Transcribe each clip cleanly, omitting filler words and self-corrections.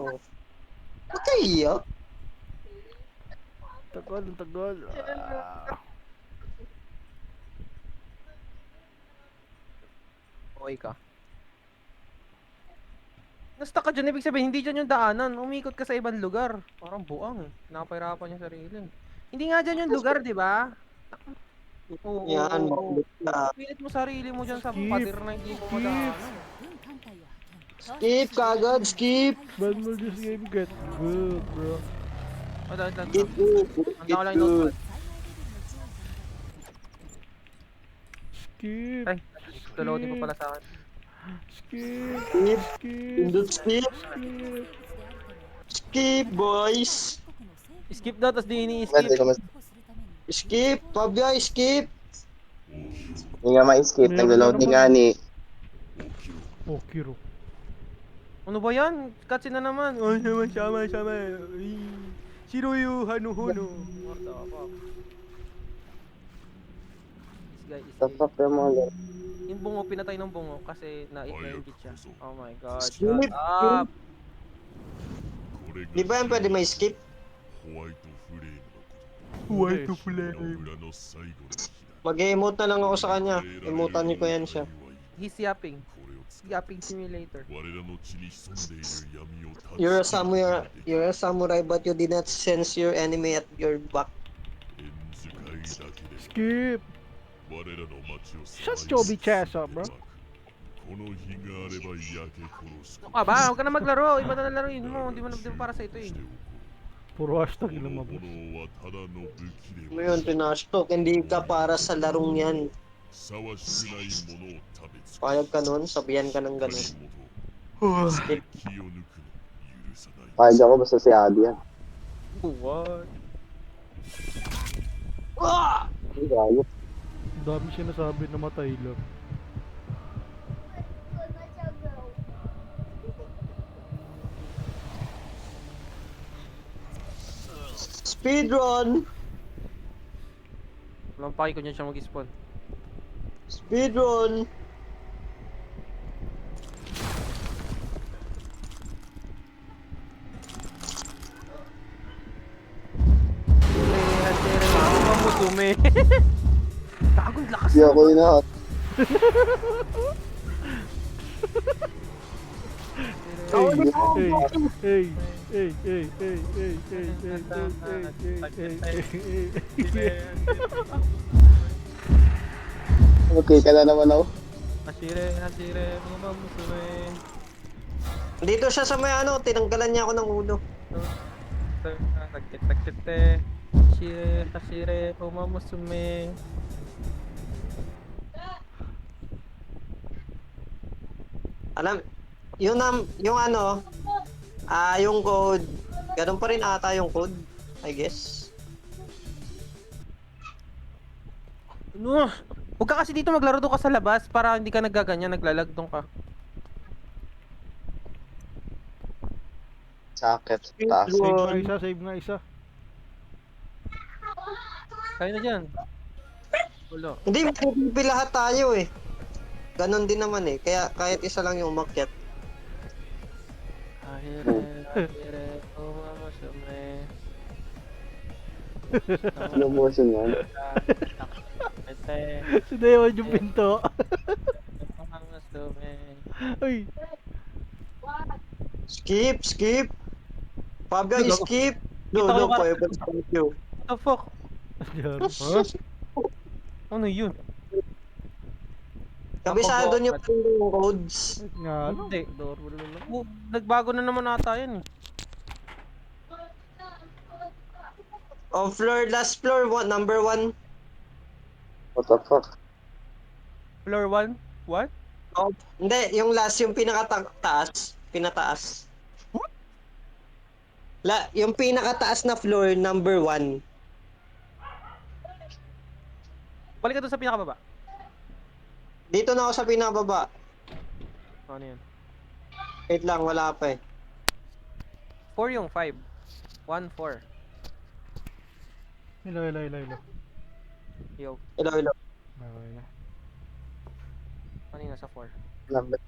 Oh. Nakaiyak? Tagal, ang tagal. Okay ka. Nasta ka dyan, ibig sabihin, hindi dyan yung daanan. Umikot ka sa ibang lugar. Parang buang eh. Napahirapan yung sarili. Hindi nga dyan yung lugar, di ba? Oo, oo, Yan, oo, makulit oo. ka. Pilit mo sarili mo dyan sa Skip. pader na hindi mo Skip. madaanan. Skip kagad, skip! When will this game get good, bro? Wala, wala, Get wala. good, Handa get ko lang yung good. notepad. Skip. Ay, loading pa Skip. pala sa akin. Skip. Skip, Skip. pindot skip. Skip. Skip, boys! Skip daw, tapos di Hindi ini-skip. ko Skip, Pabya, skip! hindi nga ma-skip. Meron na Naglo-loading nga naman. ni. Oh, Kiro. Ano ba yan? Cutscene na naman. Oh, sama. Shiroyu Hanuhono. What the fuck? This guy is The gay. fuck yung mga laro. Yung bungo, pinatay ng bungo kasi na-engage siya. Oh my god, shut Skip! up! Di ba yan pwede may skip? Why to Mag-emote na lang ako sa kanya. Emotan niyo ko yan siya. He's yapping. Yapping simulator. You're a samurai, but you did not sense your enemy at your back. Skip. Shut Joby Chess up, bro. Ano ka ba? Huwag ka na maglaro. Iba na laruin mo. Di mo para sa ito eh. Puro hashtag yung lumabas. Ano yun, pinashtok. Hindi ka para sa larong yan. Payag ka nun, sabihan ka ng ganun. Skip. Pahid ako basta si Abby yan. What? Ah! Ay, galit. Ang dami sinasabi na matay lang. Speedrun! Lampaki ko dyan siya mag-spawn. Speedrun! Mamusume. Tagong lakas. Hindi ako inahat. Okay ka na naman ako. Hashire, mga mamusume. Dito siya sa may ano, tinanggalan niya ako ng ulo. Takit. Hashire, mga mamusume. Alam, yung ano, yung code, ganun pa rin ata yung code, I guess. Ano? Huwag ka kasi dito maglaro doon ka sa labas para hindi ka naggaganyan, naglalag doon ka. Sakit. Taas. Save nga isa. Kaya na dyan. Wala. Hindi, magpipi lahat tayo eh. Ganon din naman eh, kaya kahit isa lang yung umakyat. Hashire, mga mamusume. Slow motion yan. Sinewan yung pinto. Uy. Skip! Pabya, Gago. skip! Kita ko No, yung forever thank you. What the fuck? Huh? Ano yun? Kabisado niyo pa yung codes. Nga, ano? Hindi. Adorable lang. Oh, nagbago na naman ata yan eh. On floor, last floor, number 1. What the fuck? Floor 1? What? Oh, hindi, yung last, yung pinakataas. Yung pinakataas na floor, number 1. Balik ka doon sa pinakababa. Dito na ako sa pinababa. Ano yan? Wait lang, wala pa eh. 4 yung 5. 1, 4. Hello. Yo. Hello. Okay na. Kanina sa 4. Number.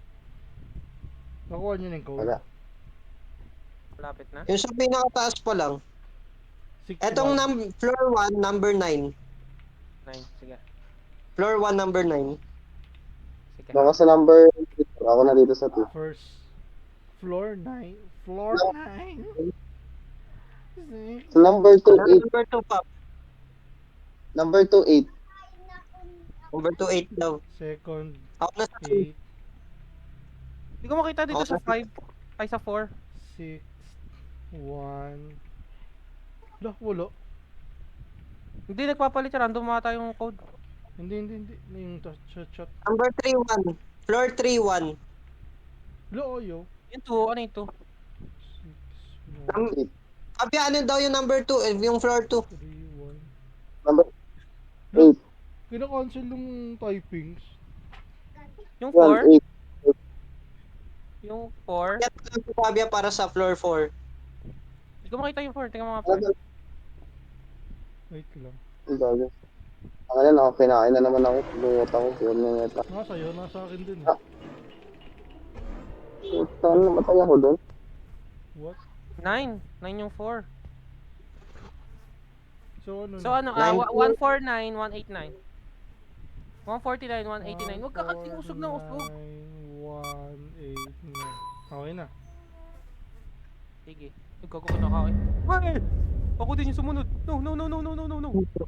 Nakuha nyo na yung code. Wala. Malapit na. Yung sa pinakataas pa lang. 6-1. Etong floor 1, number 9. 9. Sige. Floor 1, number 9. Sige. Baka sa number 3. Ako na dito sa 2. First floor 9. Floor 9. Sa number 2, 8. Number 2 pa. Number 2, 8. Number 2, 8 daw. Second Ako na sa 2. 8. Hindi ko makita dito sa Okay. 5. Ay, sa 4. 6 1. Lah, wala. Hindi, nagpapalit. Random mata yung code. Hindi. Yung shot. Number 3, 1. Floor 3, 1. Lo, yo. Yung 2, ano yung 2? 6 1 Sabi, ano daw yung number 2, yung floor 2. 3 1. Number 8. Kina-cancel yung typings. Yung 1, 4? 8. Yung 4? Kaya lang sabi para sa floor 4. Hindi ko makita yung 4. Tingnan mo nga pa. Wait lang. Ang bago. Ang alin ako, kinain na naman ako. Lungot ako, pure na ngeta. Nasa iyo, nasa akin din. Ah. Saan namatay ako doon? What? 9. 9 yung 4. So ano So na? ano, 149, 189. 149, 189. Huwag ka kasi usog na usog. 189. Okay na. Sige. Ikaw ko kinakain. Ay! Ako din yung sumunod. No.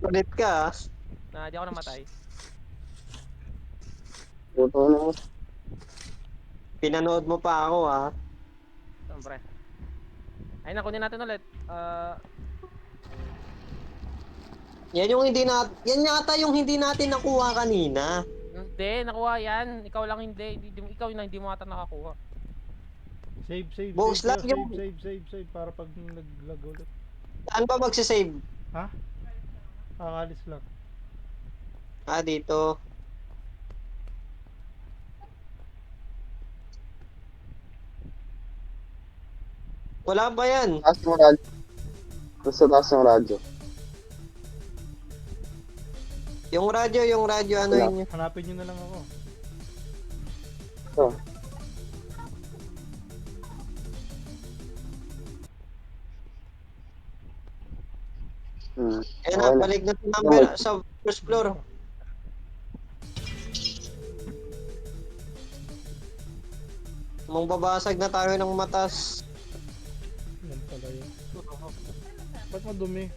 Ulit ka. Di ako namatay. Puto na mo. Pinanood mo pa ako Siyempre. Ay, nakunin natin ulit. Yan yung hindi yan yata yung hindi natin nakuha kanina. Hindi, nakuha yan. Ikaw lang hindi. Ikaw yun, hindi mo ata nakakuha. Save. Boss save, lang save, yung- save. Para pag nag-lag ulit. Saan ba magsisave? Ha? Kakalis lang. Dito. Wala ba yan? Taas mo radyo. Basta taas ng radyo. Yung radyo, ano Wala. yun? Hanapin nyo na lang ako. Ito. Ayun Okay na. balik na sa number sa first floor. Mong babasag na tayo ng matas. Yan pala yun. Ba't madumi?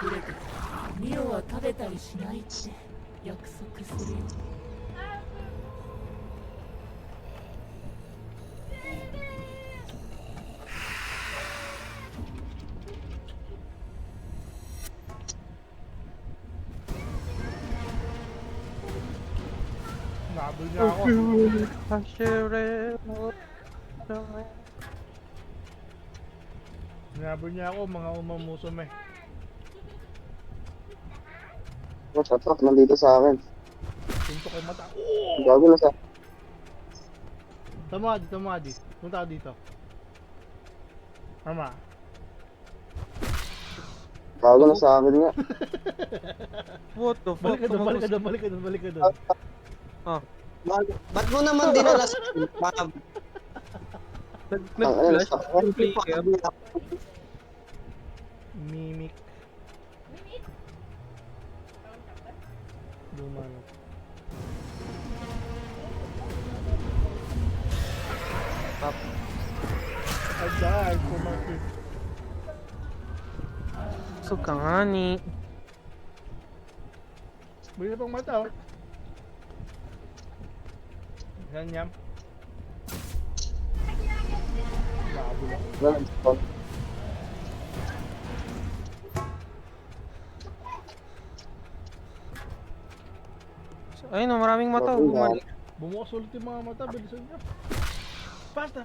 遅れてミオは食べたりしないって約束するよ Nabol niya ako. Nabol niya ako, mga umamusom eh. Oh, tatak, nandito sa akin. Tuntok kay mata. Gago na sa... Tamadi. Punta ka dito. Tama. Gago na sa akin nga. What the fuck? Balik ka doon. Ba't mo naman dinala sa Ang ano, Nag-flash. sa... Mimic. Dumano. I died for my kid. Usog ka nga ni. Bili pang mata oh. Yan. Labo lang. Wala nang spawn. Ayun, maraming mata. Grabe, Bumalik. Bumukas ulit yung mga mata, bilisan nyo. Faster!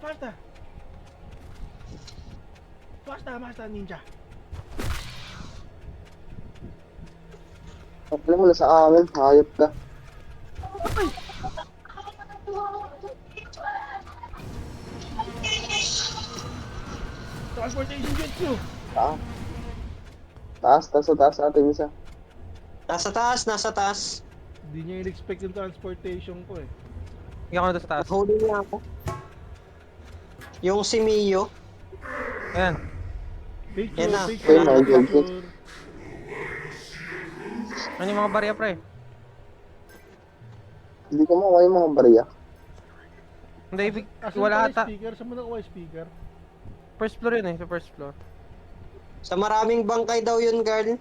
Faster, ninja! Alam mo na sa amin, hayop ka. Transportation jutsu! Taas. Taas ating isa. Nasa taas. Hindi niya in-expect yung transportation ko eh. Hindi ako na sa taas. Huli niya ako. Yung si Mio. Ayan. Picture, Yan na. picture, Ayun, ayun, picture. Ano yung mga barya, pre? Hindi ko makuha yung mga barya. Hindi, ibig, Asan wala pala yung ata. speaker? Saan mo nakuha yung speaker? First floor yun eh, sa first floor. Sa maraming bangkay daw yun, Carl.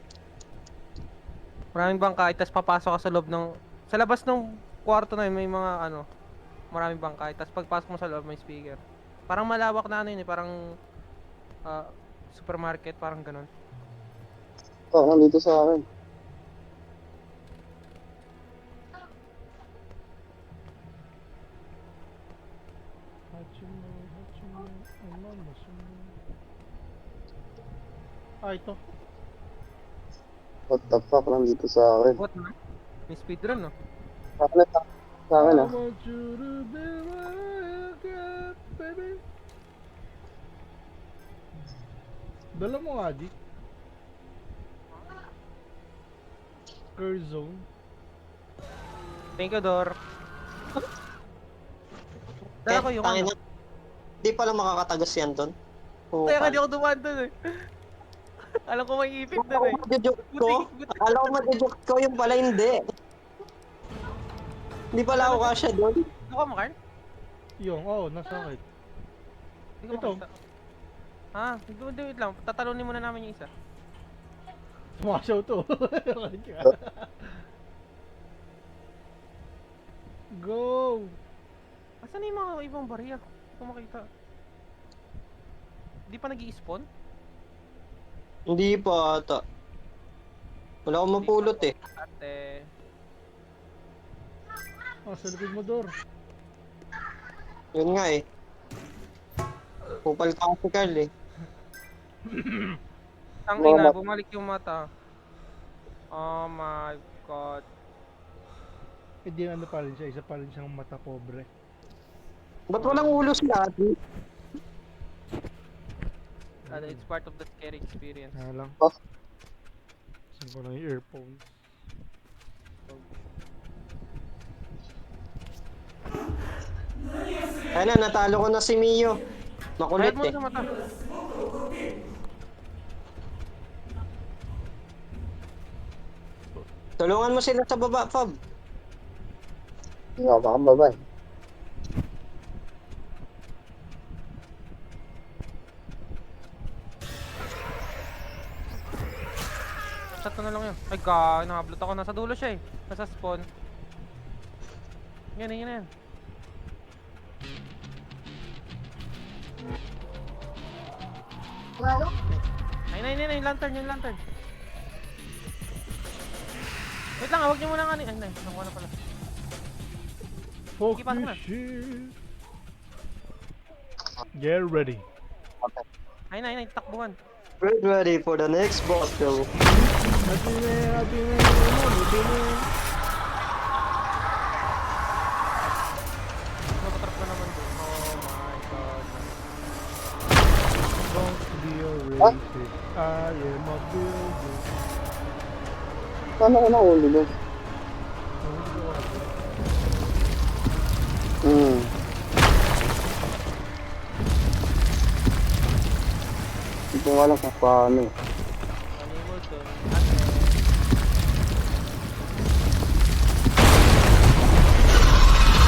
Maraming bangkay, tapos papasok ka sa loob ng... Sa labas ng kwarto na yun, may mga ano... Maraming bangkay, tapos pagpasok mo sa loob, may speaker. Parang malawak na ano yun eh, parang... supermarket, parang ganun. Ito, nandito sa akin. Hachimo, Hachimo, Masumo. Ito. What the fuck, nandito sa akin. What na? May speedrun no? Sa akin, sa akin I ah. want you to be my girl, baby. Dala mo nga, di. Curse zone. Thank you, Dor. Dala ko yung Tangin ano. na. Di pala makakatagas yan doon. Kaya nga di ako dumaan dun eh. Alam ko may ipit dun eh. Akala ko maduduk ko, yung pala hindi. Hindi pala ako kasya doon. Ako mo, Carl? Yung, nasa akin. Hindi ko Ito. makita. Ha? Wait lang. Tatalunin muna namin yung isa. Sumasaw to. Go! Asan na yung mga ibang barya? Hindi ko makita. Hindi pa nag-i-spawn? Hindi pa ata. Wala akong mapulot eh. Ate. Sa likod mo, Dor. Yun nga eh. Kupal ka si Carl eh. Ang ina, bumalik yung mata. Oh my god. Hindi ano pa rin siya, isa pa rin siyang mata pobre. Ba't walang ulo sila? It's part of the scary experience. Kaya lang. Oh. Saan ko lang yung earphones? Ayun na, natalo ko na si Mio. Makulit Bayad mo eh. sa mata. Tulungan mo sila sa baba, Fab. Hindi ako makababa eh. Shot ko na lang yun. Ay nakablot ako. Nasa dulo siya eh. Nasa spawn. Yan, yan, yan. Ay, yung lantern, yung lantern. Wait lang, huwag niyo muna nga. Ay, nakuha na pala. Fuck Sige, pasok na. this shit. Get ready. Ay, takbuhan. Get ready for the next battle. Mapatrap na naman doon. Oh my god. Don't be a racist. I am a builder. Paano ko nahuli doon? Hindi ko alam kung paano eh. Animal doon.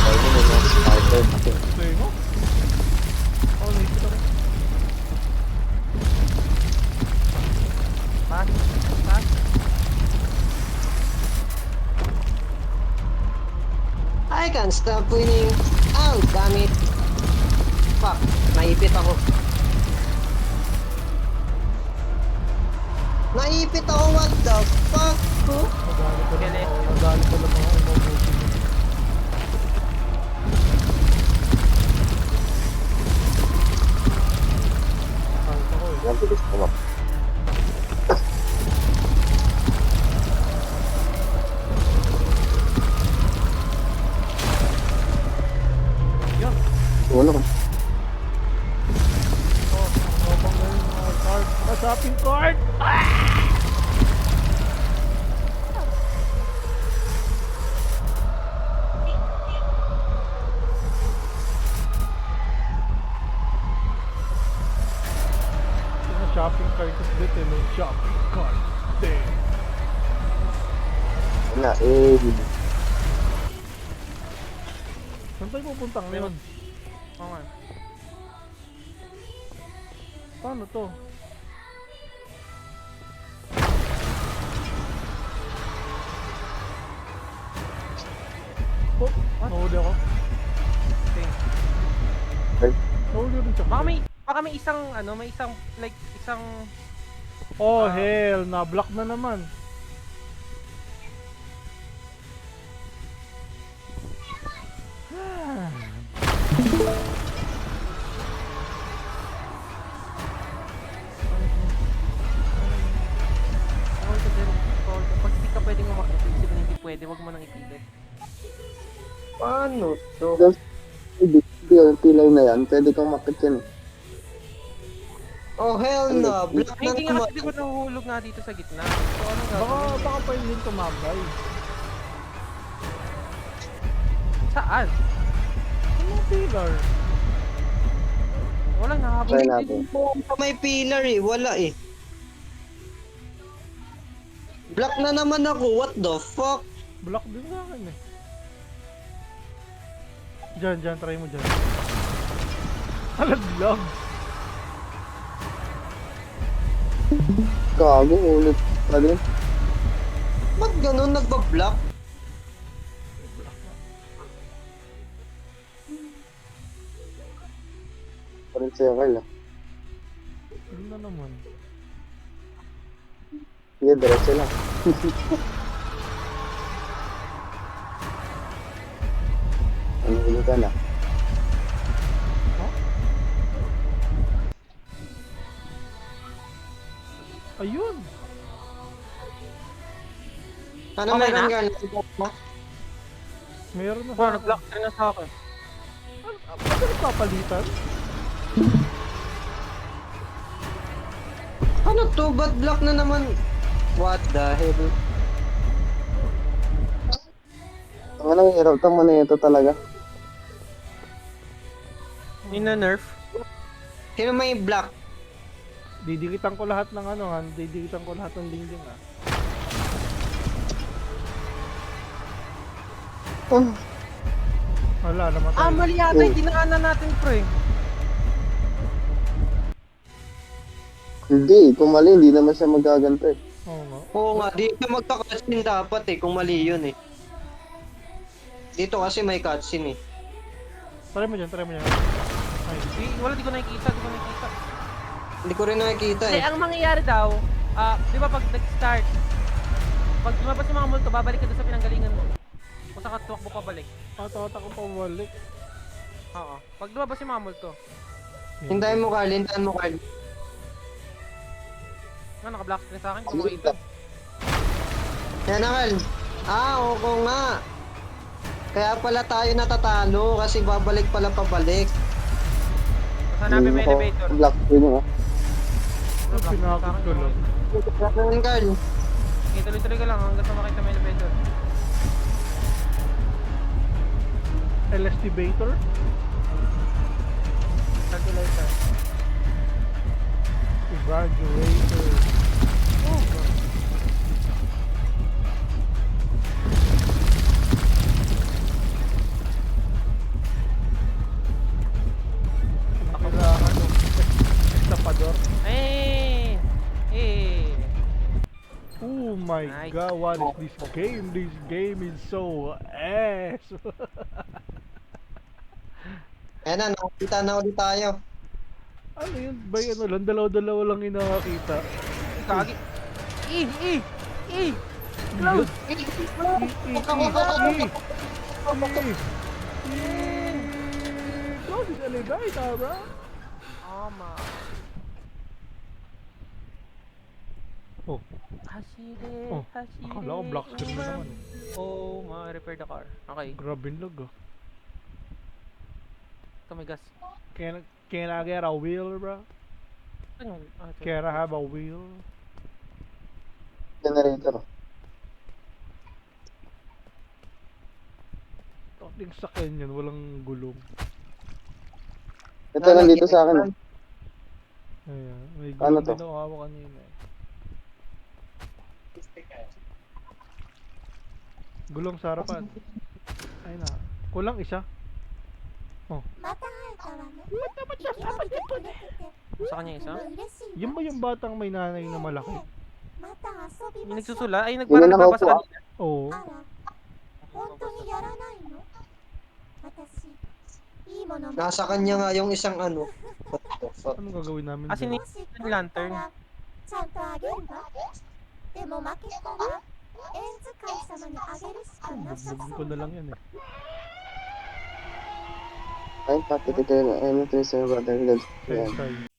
Ay, ko may mga sniper kasi. Play mo? Naipit ako. Pass. Pass. I can't stop winning. Oh, damn it. Fuck, naipit ako. Naipit ako, what the fuck? Huh? Madali ko lang mga umubusin. Kahit ako eh. Yan, bilis ko lang. Yun. Wala ko. Habang ngayon mga card. Masaping card! Cartus dito, no? Shopping cart. Damn. Na, eh. Saan tayo pupunta ngayon? Oo nga. Paano to? Oh, nahuli ako. Okay. Nahuli rin siya. Baka may isang, ano, may isang, like, isang, Oh, hell, na-block na naman. bawal ka dyan, bawal ka. Pag hindi ka pwedeng umakit, ibig sabihin hindi pwede, wag mo nang ipilit. Paano to? Hindi, yung pilay na yan. Pwede kang makit yan. Oh, hell no. Black Ay, na hindi nga naman. kasi di ba nahuhulog nga dito sa gitna. So, anong gagawin? Baka pwede din tumambay. Saan? Anong pillar? Walang nahabol. Try natin. May pillar eh. Wala eh. Black na naman ako. What the fuck? Block din sa akin eh. Diyan, try mo dyan. Alaglag. Gago, ulit pa din. Ba't ganun nagba-block? Parang sa'yo, Carl. Ano na naman? Sige, diretso lang. Ano huli ka na? Ayun! Ano Okay meron na? ka? Meron na Oh, nag-block na sa akin. Ano nagpapalitan? Ano to? Ba't block na naman? What the hell? Ang anong hirap mo na ito talaga. Ina-nerf. Sino may block? Didikitan ko lahat ng ano ha, didikitan ko lahat ng dingding ha. Oh, Wala, namatay. Ah, mali yata yung dinaanan natin, pre. hindi, kung mali, hindi naman siya magaganto eh. Oo nga. Oo nga, di ka magka-cutscene dapat eh, kung mali yun eh. Dito kasi may cutscene eh. Try mo dyan. Ay, Di ko nakikita. Hindi ko rin nakikita Kasi eh. ang mangyayari daw, di ba pag nag-start, pag lumabas yung mga multo, babalik ka doon sa pinanggalingan mo. Kung saan ka tuwakbo pabalik. tatakot ako pa balik. Oo. Pag lumabas yung mga multo, Hintayin mo Carl, hintayin mo Carl. naka-block screen sa akin, kung makita. Yan na Carl. Oo nga. Kaya pala tayo natatalo kasi babalik pala pabalik. Hanapin mo yung elevator. Black screen mo. Naka-block screen sa Pinakot akin, ko kung lang. makita. Ganun Carl. Okay, tuloy-tuloy ka lang hanggang sa makita mo yung elevator. LSTvator? Calculator. Evaluator. Oh, God. Kailangan ng estapador. Oh my Nice. god, what is this game? This game is so ass. Yan na, nakita na ulit tayo. Ano yun? Bay ano lang, dalaw-dalawa lang yung nakakita. Kagi. Close! Close is elevator, bro. Tama. Oh, Hashire, Oh, hashire. akala ko black screen na naman. Oh, repair the car. Okay, Grabe yung lag ah. ito may gas. Can I get a wheel, bro? Ano yung... ito. Can I have a wheel? Generator. Yung sakyan yan, walang gulong. Ito nandito sa akin. Ayan, may May Ano gulong to? din ako hawak kanina eh. Gulong sa harapan. Ay na. Kulang isa. また会えたわね。生き延びてくれてて、 Sa kanya isa? 嬉しい Yung わ。 ba yung batang may nanay na malaki? また遊び Yung ましょう。 nagsusula? Ay, Yun parang na nagbabasa nakaupo, kanina. Oo. あら、本当にやらないの？私、いいもの持って Nasa kanya nga yung isang ano. What the fuck? Anong gagawin namin As in, dyan? もし Green Lantern. ちゃんとあげるわ。でも負けたら、エンズ界様にあげるしかなさ Bugbugin そ ko う na だ。 lang yan eh. Ay, patitito yun. Ay, may trace yung brother. Yan. Sensei.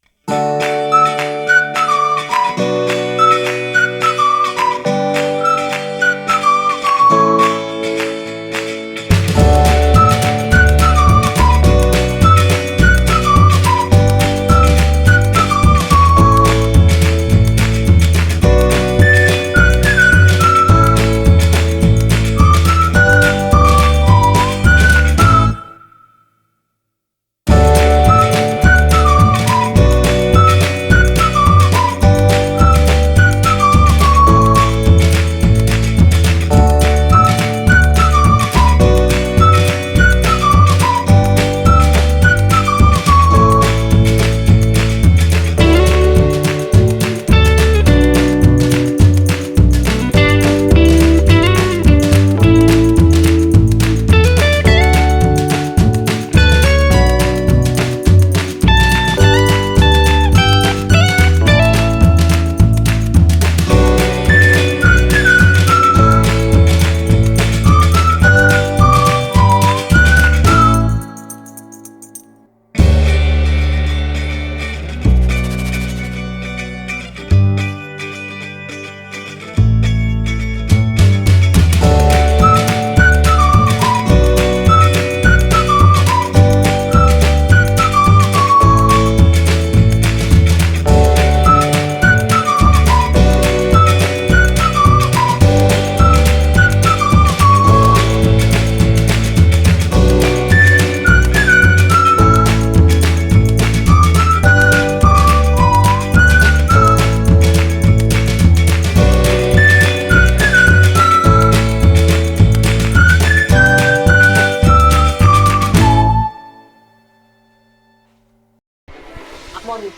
Mali.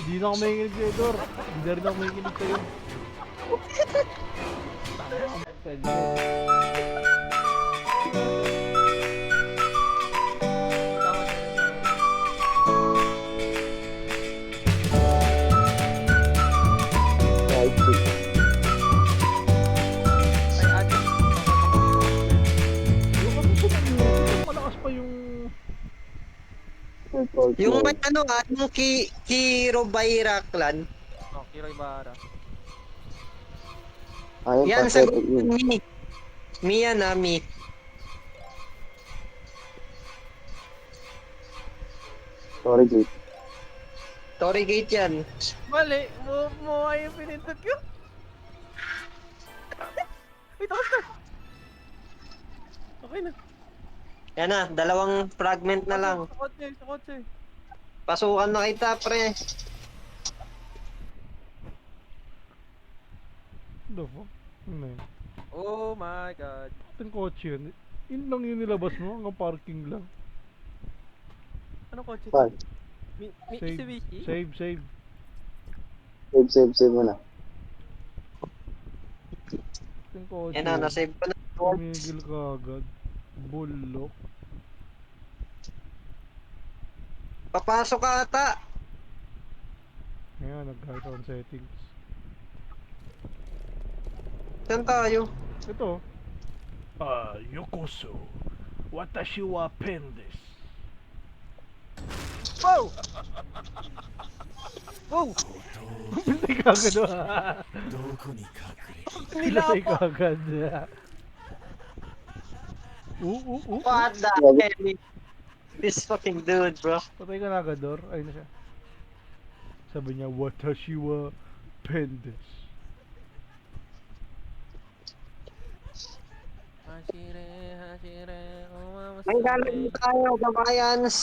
Hindi na ako makikinig sa'yo, Dor. Hindi na rin ako makikinig sa'yo. Right, six. Ay, ate. Yung kasi sumamuti, malakas pa yung... Third fault Yung mode. may ano yung Kirobayra clan. Oh, Kira Ibarra. Ayun, Yan sa pathetic yun. Mi. Mi yan ah, Mi. Sorry, Jake. Tory Gate yan. Mali! Mo ay yung pinindot ko. Wait, tapos na. Okay na. Yan na, dalawang fragment na lang. Sa kotse, sa kotse. Pasukan na kita, pre. The fuck? Ano yun? Oh my god. Ating kotse yun. Yun lang yung nilabas mo, hanggang parking lang. Anong kotse? Saan? Mitsubishi? Save, save. Save mo na. Ating kotse. Yan na, nasave ko na. Tumigil ka agad. Bulok. Papasok ka ata. Ngayon, nag-hide on settings. Saan tayo? Ito. Yokoso. Watashi wa pen desu. Wow! Wow! Pinatay ka agad Pinatay ka agad. What the hell? This fucking dude, bro. Patay ka na agad, Dor. Ayun na siya. Sabi niya, Watashi wa pen desu. Hashire, hashire, May galang tayo, kabayans.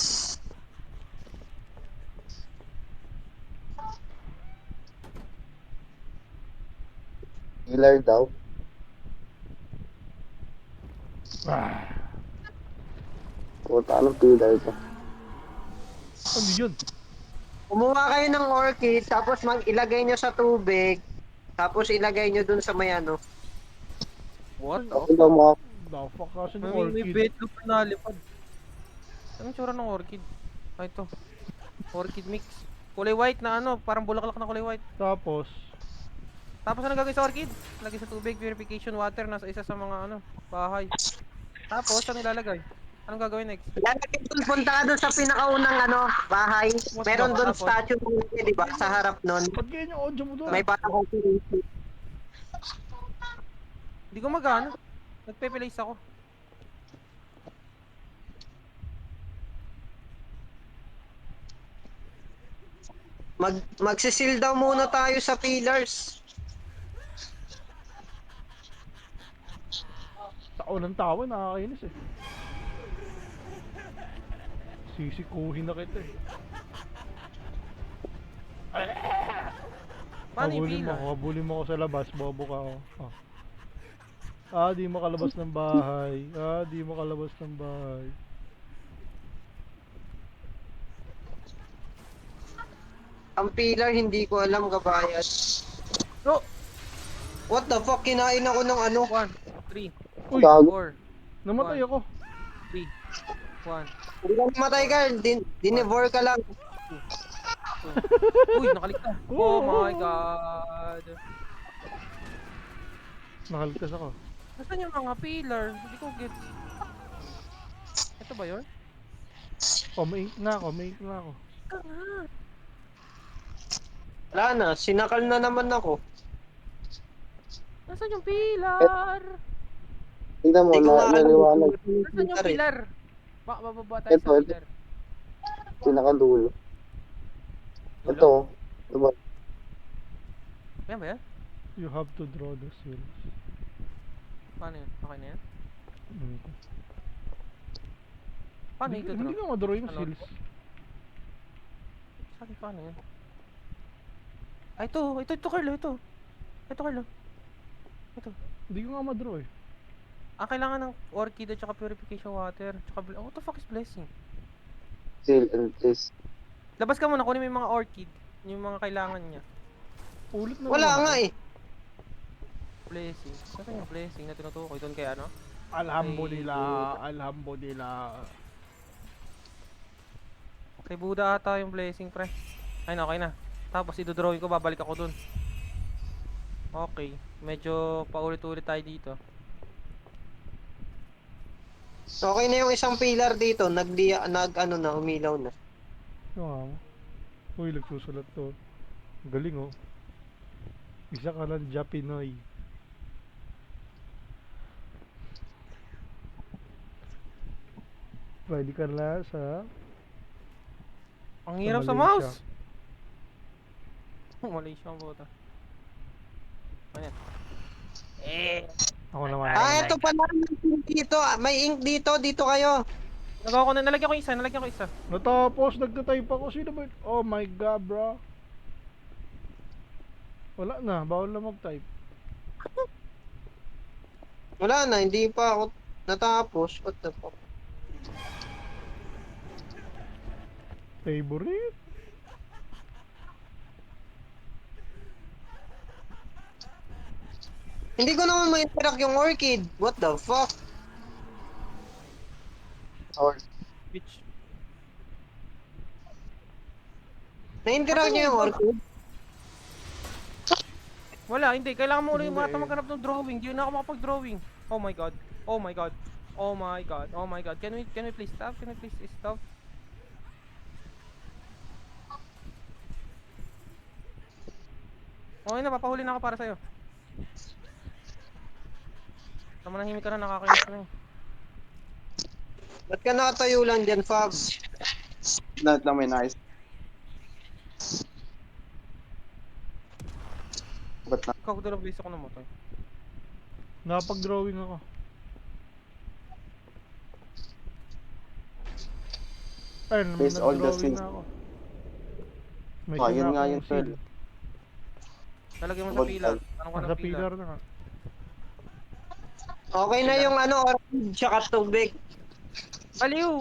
pillar daw. Ah, Puta, anong pillar to? ano yun? Kumuha kayo ng orchid, tapos ilagay nyo sa tubig, tapos ilagay nyo dun sa may ano. What? Ako daw mga The fuck kasi ng May orchid. betlog na nalipad. Anong tsura ng orchid? Ah, ito. Orchid mix. Kulay white na ano, parang bulaklak na kulay white. Tapos, Tapos ano gagawin sa orchid? Lagay sa tubig, purification water, nasa isa sa mga ano, bahay. Tapos, ano ilalagay? Anong gagawin next? Lalagay dun, punta ka dun sa pinakaunang ano, bahay. What Meron the- dun tapos? statue ng orchid, di ba? Sa harap nun. ba't ganyan yung audio mo doon? May parang orchid. Hindi ko magana. Nagpe-place ako. Magsisil daw muna tayo sa pillars. Sa unang tawa, nakakainis eh. Sisikuhin na kita eh. Paano yung Habulin mo pillar? ako, habulin mo ako sa labas, bobo ka ako. Di makalabas ng bahay. Di makalabas ng bahay. Ang pillar, hindi ko alam, kabayat. No! What the fuck? Kinain ako ng ano? 1, 3, Uy, gago. 4, namatay ako. 3, 1. Hindi ka namatay, Carl. Dinevore ka lang. Uy, nakaligtas. Oh my god. Nakaligtas ako. Nasaan yung mga pillar? Hindi ko get. Ito ba yun? Maink na ako. Wala na, sinakal na naman ako. Nasaan yung pillar? Tingnan mo, Hindi ko nga alam. naliwanag. Nasaan yung eh. pillar? Bababa tayo Ito, sa ito. pillar. Pinakadulo. Ito, diba? Yan ba yan? You have to draw the seals. Paano yun? Okay na yan? Hmm. Paano Hindi, ito? hindi ko madraw yung Ano? seals. Sabi paano yan? Ay, ito, Carlo, ito. Ito, Carlo. Ito. Hindi ko nga madraw eh. Kailangan ng orchid at saka purification water. Tsaka, what the fuck is blessing? Seal and place. Labas ka muna, kunin mo yung mga orchid. Yung mga kailangan niya. Ulit na Wala naman nga ako. eh. Blessing. Saan yung blessing na tinutukoy? Doon kay ano? Alhamdulillah. Kay Buddha ata yung blessing, pre. Ay, na, okay na. Tapos idodrawing ko, babalik ako dun. Okay. Medyo paulit-ulit tayo dito. Okay na yung isang pillar dito. Ano na, umilaw na. Wow. Uy, nagsusulat to. Galing oh. Isa ka lang Japinoy. Pwede ka na sa Ang hirap sa Malaysia. mouse! Malaysia ang bota. Ano yan? Ako naman. Ito pala. May ink dito. May ink dito. Dito kayo. Nagawa ko na, nalagyan ko isa. Natapos, nagtatype ako. Sino ba? Oh my god, bro. Wala na, bawal na mag-type. Wala na. Hindi pa ako natapos. What the fuck? Favorite? Hindi ko naman ma-interact yung orchid. What the fuck? Or, Bitch. Na-interact niyo yung orchid? Wala, hindi. Kailangan mo ulit Hindi. mata maghanap ng drawing. Hindi na ako makapag-drawing. Oh my god. Oh my god. Oh my god. Oh my god. Can we please stop? Can we please stop? Okay na, papahuli na ako para sa'yo. Manahimik ka na, nakakainis ka na eh. Ba't ka nakatayo lang dyan, Fab? lahat lang may nice. Ba't na? Ikaw, dalawang beses ako namatay. Nakapag-drawing ako. Ayun, Based on the nag-drawing scene. na ako. May Oh, yun isa na nga akong yun, seal. Lalagyan mo sa Huwag pillar. tag- Anong ka Nasa ng pillar? pillar na nga. Okay na yung ano, orange tsaka tubig. Baliw!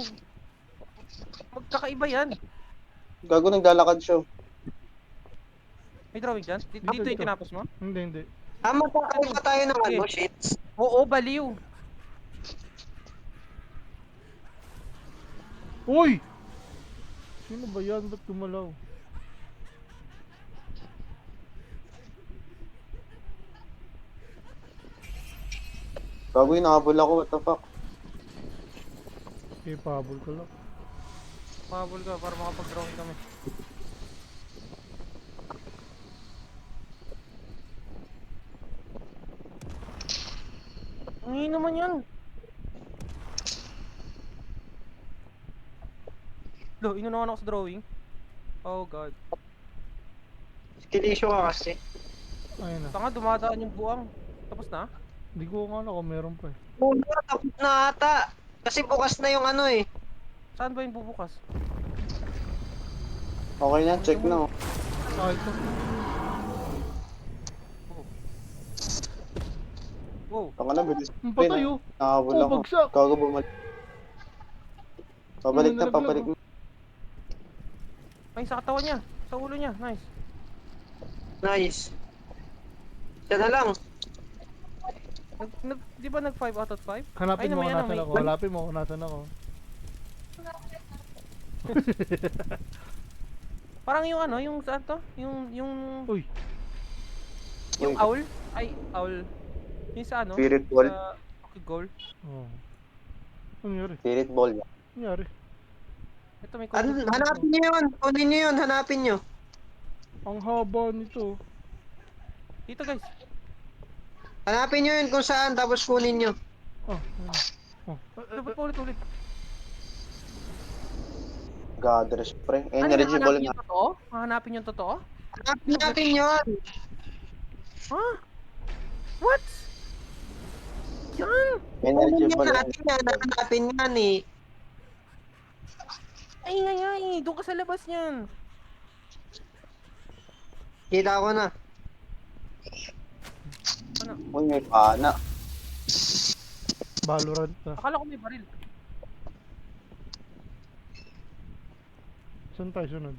Magkakaiba yan. Gago, naglalakad siya. May drawing dyan? Dito yung tinapos mo? Hindi, hindi. Magkakaiba tayo ng ano, sheets. Oo, baliw. Uy! Sino ba yan? Ba't gumalaw? Gago, inahabol ako. What the fuck? Okay, pahabol ko lang. Pahabol ka para makapag-drawing kami. Ang naman yan. Lo, inunawan ako sa drawing. Oh god. Kilisyo ka kasi. Ayun na. Tanga, dumadaan yung buwang. Tapos na? Hindi ko nga kung meron pa eh. Wala, tapos na ata. Kasi bukas na yung ano eh. Saan ba yung bubukas? Okay na, check na. Oh. Ah, ito. Wow. Tanga na, bilis. Ang patay oh. Nahabol Oh, ako. bagsak. Gago, bumalik. Pabalik na, Nalaglag, pabalik oh. na. Ay, sa katawan niya. Sa ulo niya. Nice. Nice. Siya na lang. Di ba nag 5 out of 5? Hanapin mo may kung ano, nasan may- ako. Hanapin mo kung nasan ako. Parang yung ano, yung saan to? Yung Uy, yung Uy. owl? Ay, owl. Yung sa ano? Spirit ball. Sa okay, goal. oh. Ano nangyari? Spirit ball yan. Ano nangyari? Ito may Ano, content hanapin nyo yun. Kunin nyo yun, hanapin nyo. Ang haba nito. dito guys. Hanapin nyo yun kung saan, tapos kunin nyo. Ah, ayun. Oh. Ano ba ulit-ulit? Gathers, pre. Ano Energy yung ball hanapin nga. yung totoo? Hahanapin yung totoo? Hanapin natin yun. Ha? What? Yan! Energy Kunin ball yan. natin yan, hanapin yan eh. Ay, doon ka sa labas niyan. Kita ko na. Uy, may pana. Valorant na. Akala ko may baril. Saan tayo sunod?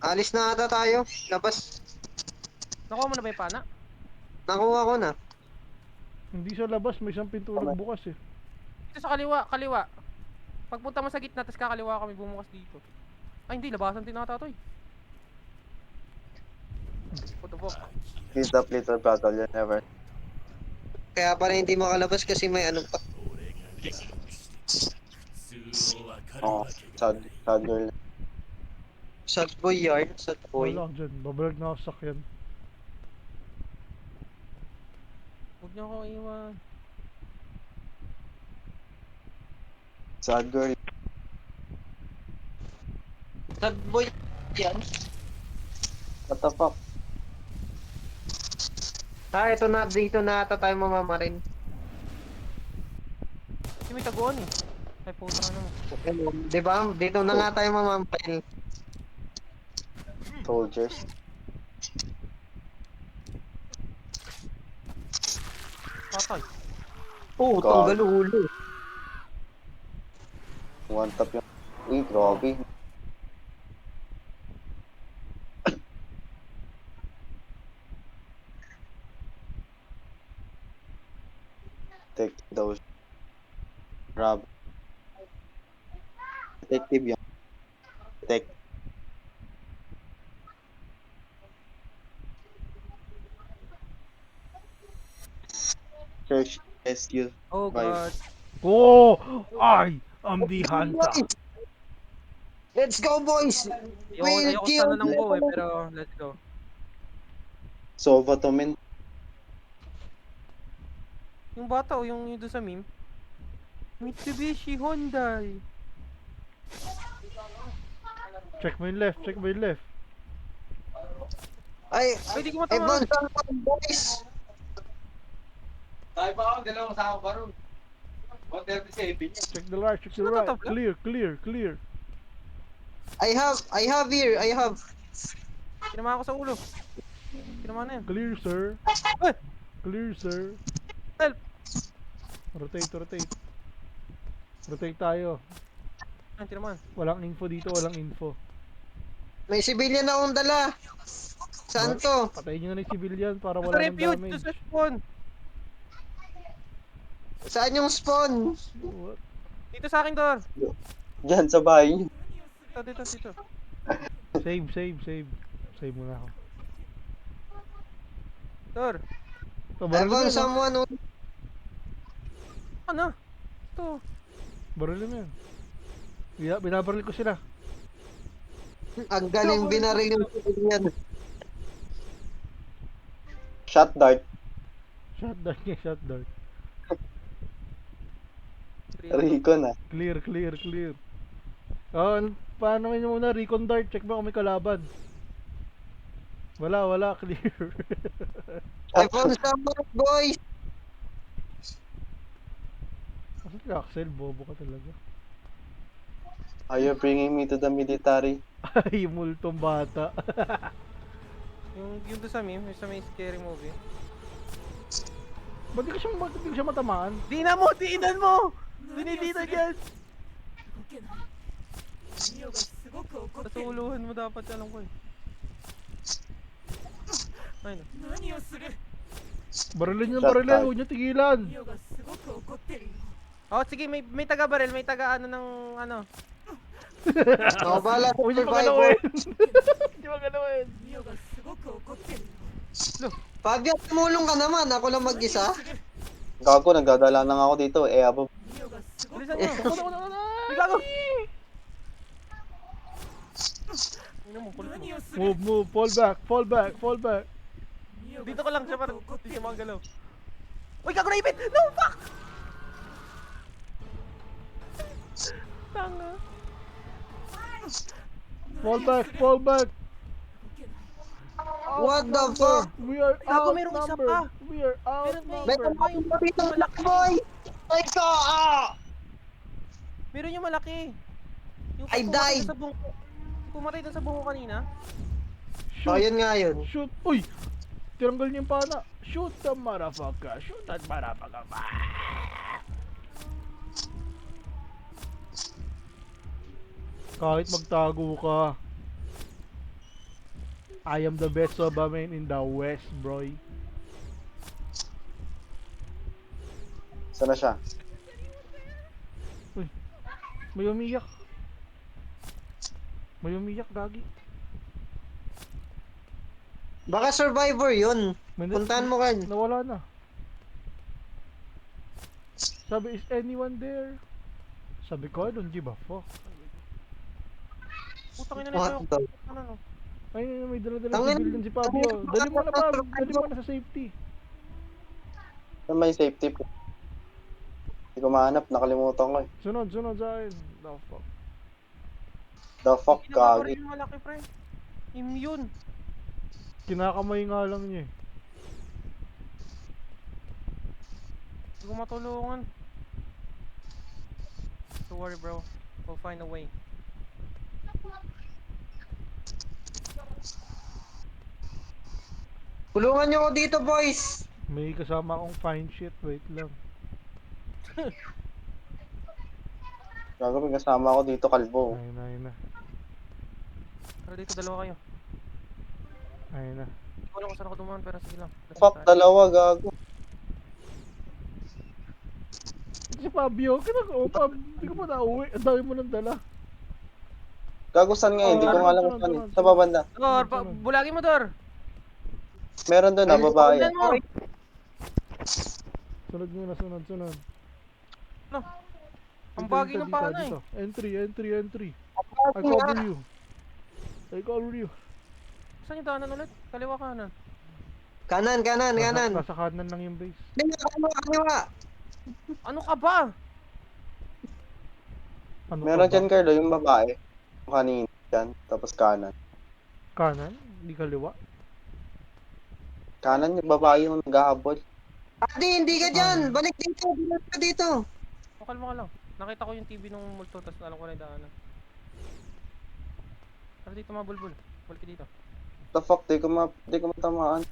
Alis na ata tayo. Labas. Nakuha mo na ba yung pana? Nakuha ko na. Hindi sa labas, may isang pintura bukas eh. Dito sa kaliwa. Pagpunta mo sa gitna, tapos kakaliwa kami bumukas dito. Ay hindi, labasan din ata to eh. What the fuck? He's the little battle you never. Kaya pala hindi makalabas kasi may ano pa. Oh, sad girl. Sad boy yard, sad boy. Wala ka dyan. Babalag na ako sa sakyan. Huwag niyo ako iwan. Sad girl. Sad boy yan. What the fuck? Ito na, dito na ata tayo mamamarin. Kasi may taguan eh. Ay puta ka naman. Di ba? Dito na nga tayo mamamarin. Soldiers. Patay. Oo, God. tanggal ulo. One tap yung... Uy, grabe. Take those. Grab. Detective yan. Detective. Search SQ. Oh Five. god. Oh! I am the hunter. Let's go, boys! Ayoko sana ng bow eh, pero let's go. Sova to men. Yung bata o yung doon sa meme? Mitsubishi Hyundai. Check mo yung left, check mo yung left. Ay, Ay, di ko matama. Ebon, boys! Check the right, check the Sino right. tatabla? Clear, clear, clear. I have here, I have. Kinama ko sa ulo. Kinama na yan. Clear, sir. Ay! Clear, sir. Help! Rotate, rotate. Rotate tayo. Ay, tinaman. Walang info dito, walang info. May civilian na akong dala. Saan to? Patayin nyo na yung civilian para Sa wala ng refuge, damage. sa spawn. Saan yung spawn? What? Dito sa akin, Dor. Diyan sa bahay niyo. Dito, dito. Save, save, save. Save muna ako. Dor. Ito, I barilin mo found yan. someone who... Ano? Ito. Barilin mo yan. Binabaril ko sila. Ang galing binaril yung civilian. Shot dart. Shot dart niya, shot dart. Rico na. Clear, clear, clear. Paano nyo muna? Recon dart. Check mo kung may kalaban. Wala, clear. I found someone, boys. Kasi si Axel, bobo ka talaga. Are you bringing me to the military? Ay, multong bata. Yung doon sa meme, yung sa may scary movie. Ba't di ko siya matamaan? Dinan mo! Dinidita dyan! 動けないミオがすごく怒ってる Tatuluhan mo dapat, alam ko eh. Ayun. 何をする Barilin yung Shot barilin, dart. huwag nyo tigilan. ミオがすごく怒ってるよ Oh, sige, may taga-baril, may taga ano ng ano. Ako bala sa Huwag nyo survivor. magalawin. Huwag nyo magalawin. ミオがすごく怒ってるよ Fabio, tumulong ka naman. Ako lang mag-isa. Gago, nagdadala lang ako dito. Eh, abo. ミオがすごく Bilisan nyo! Bigla ko! Ano mo, kulit mo. 何をする Move, fall back. ミオが Dito ko lang siya すご para く怒って hindi る siya magalaw. Uy, gago naipit! No, fuck! Tanga. Fall back. What the fuck? We are Gago, merong isa outnumbered. pa. We are May outnumbered. tumakbo pa dito, boy. Ay ko! Meron yung malaki. Yung I died. Pumatay dun sa bungo kanina. Oh, yun nga yun. Shoot. Uy! Tiranggal niya yung pana. Shoot the motherfucker. Shoot that motherfucker. Kahit magtago ka. I am the best Sobaman in the West, bro. Sana siya? May umiyak. Gagi. Baka survivor yun. Puntahan mo kan. Nawala na. Sabi, is anyone there? Sabi ko, I don't give a fuck. Putang ina What nito. the? Ano? Ay, may dala-dala Tangin. civilian si Fabio. Dali mo na, Fab. Dali mo na sa safety. Saan may safety po? Hindi ko mahanap. Nakalimutan ko eh. Sunod sa akin. The fuck. The fuck, Kinakabar gagi. yung malaki, pre. Immune. Kinakamay nga lang niya eh. Hindi ko matulungan. Don't worry, bro. We'll find a way. Tulungan niyo ako dito, boys. May kasama akong fine shit. Wait lang. Gago, may kasama ako dito, kalbo. Ayun na. Tara dito, dalawa kayo. Ayun na. Hindi ko alam kung saan ako dumaan, pero sige lang. Fuck, dalawa, gago. Si Fabio, Fab, hindi ko pa nauwi. Ang dami mo nang dala. Gago, saan nga? Hindi ko nga alam kung saan eh. Sa babanda. Dor, bulagin mo, Dor. Meron doon, babae. Tingnan mo. Sunod muna, sunod. Ano? Ang bagay ng pana eh. Dito. Entry. I cover you. Saan yung daanan ulit? Kaliwa kanan. Kanan. Nasa kanan lang yung base. Kaliwa. Ano ka ba? Ano Meron ka ba? dyan, Carlo, yung babae. Yung kanina dyan, tapos kanan. Kanan? Hindi kaliwa? Kanan yung babae yung nag-ahabol. Adi, hindi ka dyan. Balik dito. Kalma ka lang. Nakita ko yung TV nung multo, tapos alam ko na yung daanan. Tara dito mga bulbul. Balik ka dito. The fuck, di ko matamaan.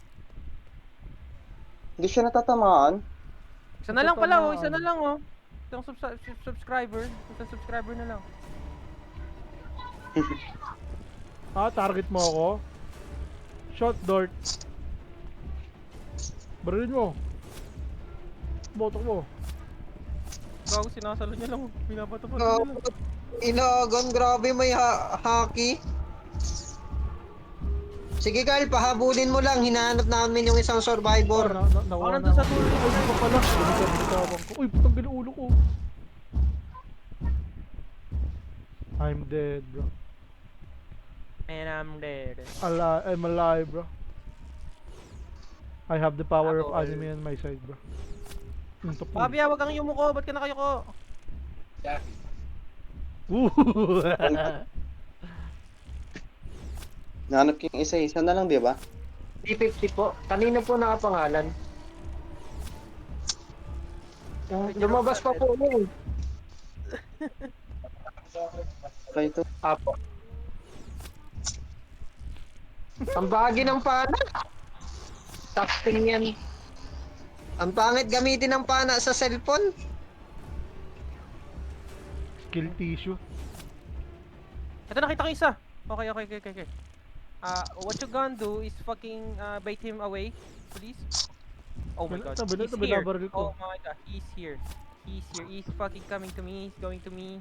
Hindi siya natatamaan. Isa na lang pala oh, isa Tatamaan. na lang oh. Isang subscriber, isang subscriber na lang. Target mo ako. Shot dart. Barilin mo. Botok mo. Gago, sinasalo niya lang oh. Binabato pa Oh, niya lang. Inagan, grabe may haki. Sige Kyle, pahabulin mo lang. Hinahanap namin yung isang survivor. Nakuha nandun na sa ako. dulo. Ay, di pa pala. Binitawan ko. Uy, putang binuulo ko. I'm dead, bro. And I'm dead. I'm alive, bro. I have the power of Ako, anime on my side, bro. Untok mo. Pabi, wag kang yumuko. Ba't ka nakayuko? Woo! Nahanap ko yung isa na lang, di ba? P50 po. Kanino po nakapangalan? Lumabas pa po mo. Okay, ito. Apo. Ang bagi ng pana. Tasting yan. Ang pangit gamitin ng pana sa cellphone. Skill tissue. Ito, nakita ko isa. Okay. What you gonna do is fucking bait him away, please. Oh my god, Tabi na, he's tabi na, here. baril ko. Oh my god, he's here. He's fucking coming to me. He's going to me.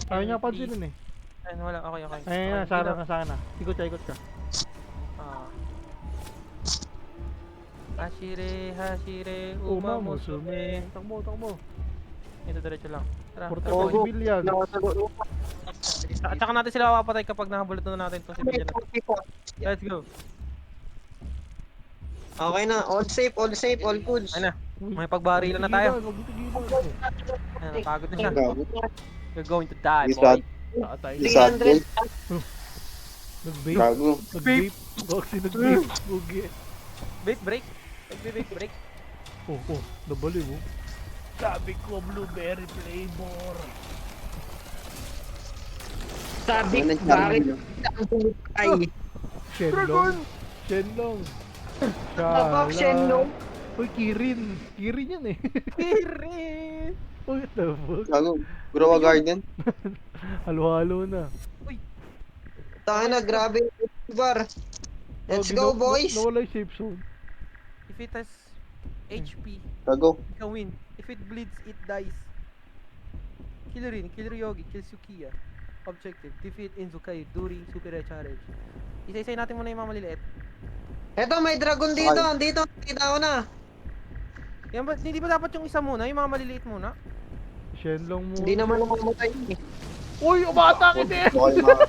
Ayaw niya please- pansinin eh. Ayun, wala. Okay. Ayun na, Okay, sana sige na sana. Ikot ka. Ah. Hashire, Uma musume. musume. Takbo. Ito, diretso lang. Tara, Porta tara, ko boy. civilian. At saka natin sila mapapatay kapag nahabulot na natin itong civilian na to. Let's go. Okay na, all safe, all good. Ayun na, may pagbarilan na tayo. Huwag tigilan. Ayun, napagod na siya. Gago. You're going to die, Isad. boy. Tatay. Isad din. Nag-vape. Gago. Nag-vape. Roxy nag-vape. Bugi. Break. Break. Oh, nabaliw oh. Sabi ko blueberry flavor. Sabi, Ano bakit nagsabi ang bumutay? Shenlong. Tabak, Shenlong. Uy, Kirin yan eh. Kirin! Uy, what the fuck? Gago. Grow a garden. Halo-halo na. Tayo na, grabe. Bar. Let's go, boys. Nawala yung safe zone. If it has HP, Gago. it can win. If it bleeds, it dies. Kill Rin, kill Ryogi, kill Sukiya. Objective, defeat Inzukai during super recharge. Isa-isay natin muna yung mga maliliit. Eto, may dragon dito. Dito, kita ko na. Yan ba, hindi ba dapat yung isa muna, yung mga maliliit muna? Shenlong mo. Hindi naman namamatay. Uy, umatake din! Okay, mga...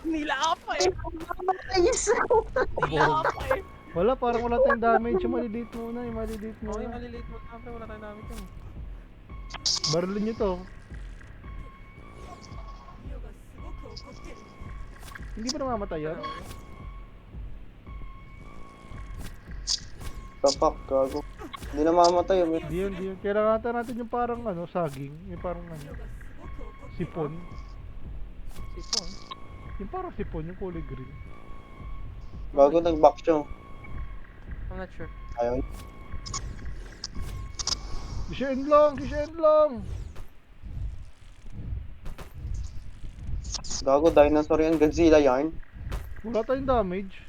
Nilapa eh! Wala, parang wala tayong damage. Yung maliliit muna. Oo, yung maliliit mo na, wala tayong damit yun. Barilin nyo to. Hindi ba namamatay yan? Tapak, gago. Hindi na mamatay. Di yun. Kailangan natin yung parang saging. Yung parang sipon. Sipon. Yung parang sipon, yung kulay green. Gago, nag-back siya. I'm not sure. Ayaw. Kishenlong! Gago, dinosaur yan. Godzilla yarn. Wala tayong damage.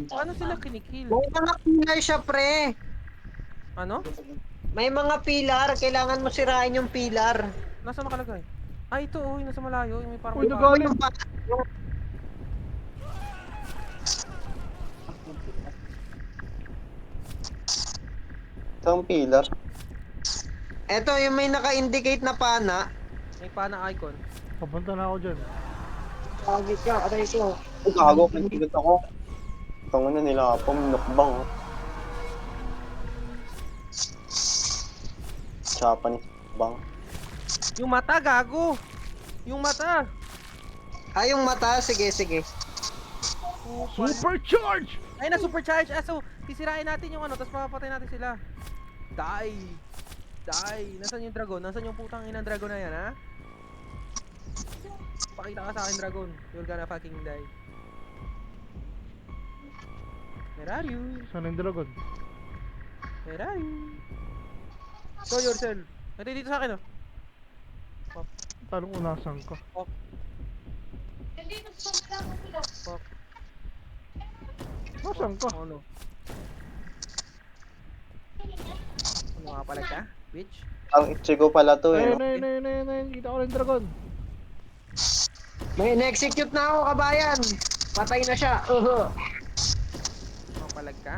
Paano sila kinikill? May mga pilar siya, pre. Ano? May mga pilar. Kailangan mo sirain yung pilar. Nasa nakalagay? Ah, ito oh, yung nasa malayo, yung may parang... Uy, nagaling! Isang pillar. Eto, yung may naka-indicate na pana. May pana icon. Papunta na ako dyan. Lagi ka, aray ko. Ay, gago, kinikigot ako. Tango na nila ako, minukbang. Japanese bang. Yung mata, gago! Yung mata! Yung mata. Sige. Supercharge! Ay na, supercharge! Ah, so, sisirain natin yung tapos papapatay natin sila. Die! Nasaan yung dragon? Nasaan yung putang inang dragon na yan, ha? Pakita ka sa akin, dragon. You're gonna fucking die. Where are you? Saan yung dragon? Where are you? Show yourself. Ito dito sa akin oh. Tanong ko nasan ka. Pop. Nasan ka? Ano? Ano nga pala ka? Bitch? Ang Ichigo pala to eh. Ayun, No? ayun. Kita ko na yung dragon. May na-execute na ako, kabayan. Patay na siya. Nakapalag ka?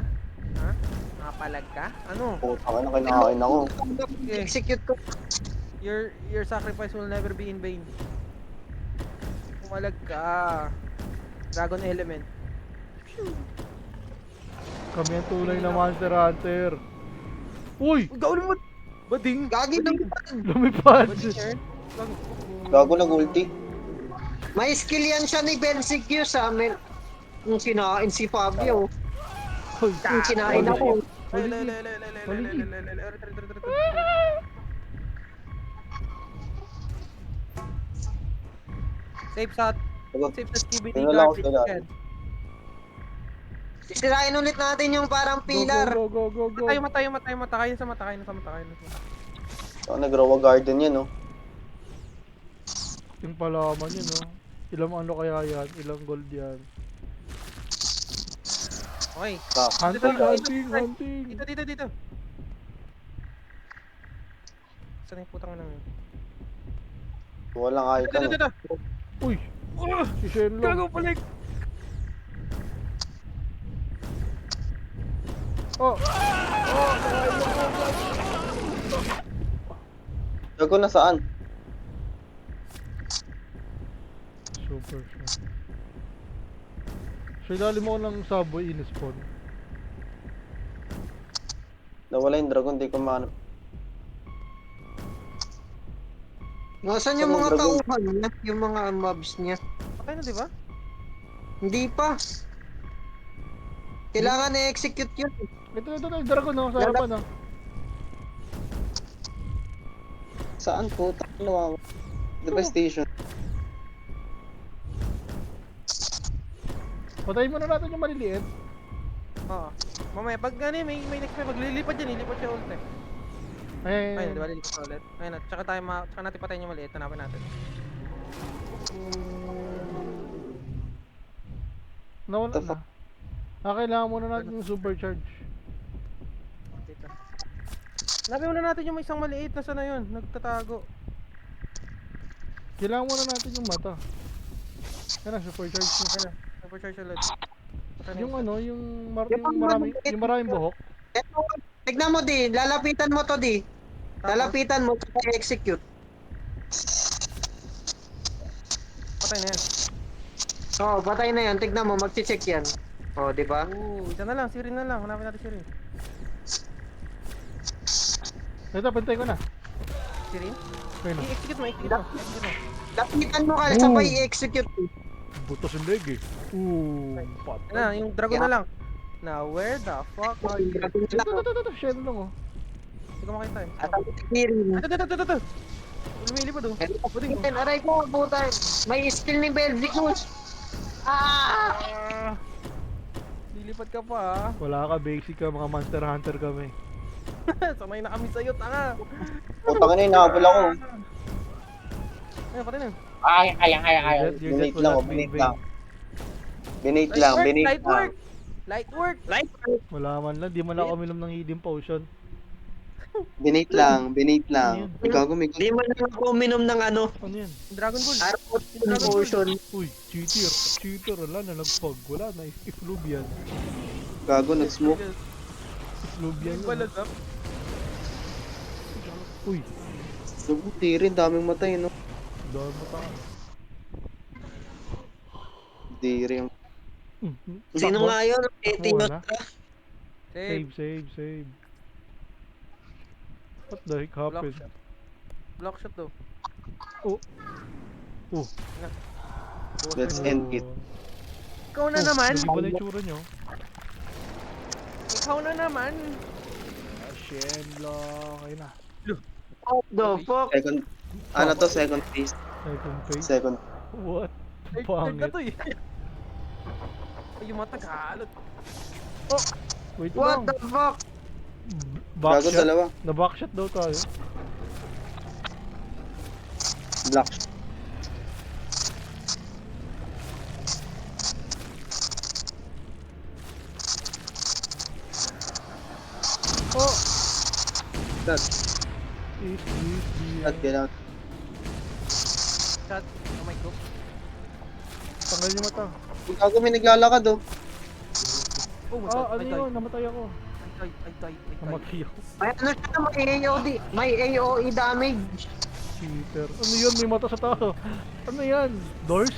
Ha? Nakapalag ka? Ano? Puta ka na, kinakain ako. Execute ko. Your sacrifice will never be in vain. Pumalag ka. Dragon element. Kami ang tunay na Monster Hunter. Uy! Gawin mo! Bading! Gagi lang. Lumipad! Bading yan. Gago nag-ulti. May skill yan siya ni Belzecue sa amin. Yung sinain si Fabio. Uy! Yung sinain ako. Safe shot. Sagot. Safe sa CBD Tingnan lang ako guard. sila. Yan. Sisirain ulit natin yung parang pillar. Go. Matay na sa mata. So, nag-Rowa Garden yan, no? Yung palaman yun, no? Ilang ano kaya yan? Ilang gold yan? Okay. Hunting! Dito. Saan yung putang namin? Walang item. Dito. Uy! Si Shenlong! Gago palik! Oh! Gago na saan? Super siya. Sa ilalim mo ng subway in-spawn. Nawala yung dragon, di ko mahanap. Nasaan yung mga Dragon. tauhan niya? Yung mga mobs niya? Okay na, di ba? Hindi pa. Kailangan i-execute yun. Ito, yung dragon, no? Sa harapan, no? Saan po? Ano? Devastation. Patayin muna natin yung maliliit. Oo. Mamaya, pag ano may next time, maglilipat yan, ilipat siya ulit eh. Ayun, di ba, lilipat siya ulit. Ayun, at tsaka natin patayin yung maliit, hanapin natin. Nawala The na. Kailangan muna natin yung supercharge. Dito. Hanapin muna natin yung may isang maliit, nasa na yun, nagtatago. Kailangan muna natin yung mata. Yan na, supercharge niya. Ayun na, supercharge ulit. Patay na Yung isa. ano, yung maraming buhok. Eto, tignan mo di, lalapitan mo to di. Tapos, Lalapitan mo, tsaka execute. patay na yan. Oo, patay na yan. Tignan mo, magsi-check yan. Oo, di ba? Isa na lang, Sirin na lang, hanapin natin Sirin. Ito, pantay ko na. Sirin? Ayun na. I-execute mo. Execute mo. Lapitan mo ka, sabay i-execute. Butos yung leg eh. Pat. Ayun na, yung dragon na lang. Now, where the fuck are you? Ito, Shenlong oh. Hindi ko makita eh. At ang tikirin. Ito. Lumilipad oh. Buding oh. Aray ko, puta. May skill ni Belzecue. Lilipad ka pa ah. Wala ka, basic ka, mga Monster Hunter kami. Sanay na kami sa'yo, tanga. Puta ka na, inahabol ako. Ayun, patay na yun. Your death Binate will lang, not be in binate vain. lang. Binate lang, binate Light lang. work! Light work! Wala man lang, di man ako uminom ng hidden potion. Binate lang, binate lang. Ano Ikaw gumig. Di mo na ako uminom ng ano. Ano yan? Dragon Ball. Arrow potion. Uy, cheater, wala na, nagpog. Wala na, iflubian. Gago, nag-smoke. Iflubian Wala yun. sa. Uy, Nabuti rin, daming matay, no? dahil mo tayo. Di rin. Sino nga yun? Takbo na. Save. Save. What the heck Block happened? shot. Block shot daw. Let's end it. Ikaw na naman. Nag-iba na yung tsura nyo. Ikaw na naman. Shenlong, ayun na. What the fuck? Second, ano to, second phase. Second phase. Second. What? Ay, third na Pangit. to eh. Ay, yung mata kalot. Wait What lang. the fuck? Gago Backshot. dalawa. Na-backshot daw tayo. Black. Oh! That. Easy. That kailangan. Shot. Oh my god. Tanggal yung mata. Gago may naglalakad oh. Oh my Ah, god. ano yun? Namatay ako. I died. Namatay ako. May ano siya, may AOD, may AOE damage. Cheater. Ano yun? May mata sa tao. Ano yan? Doors?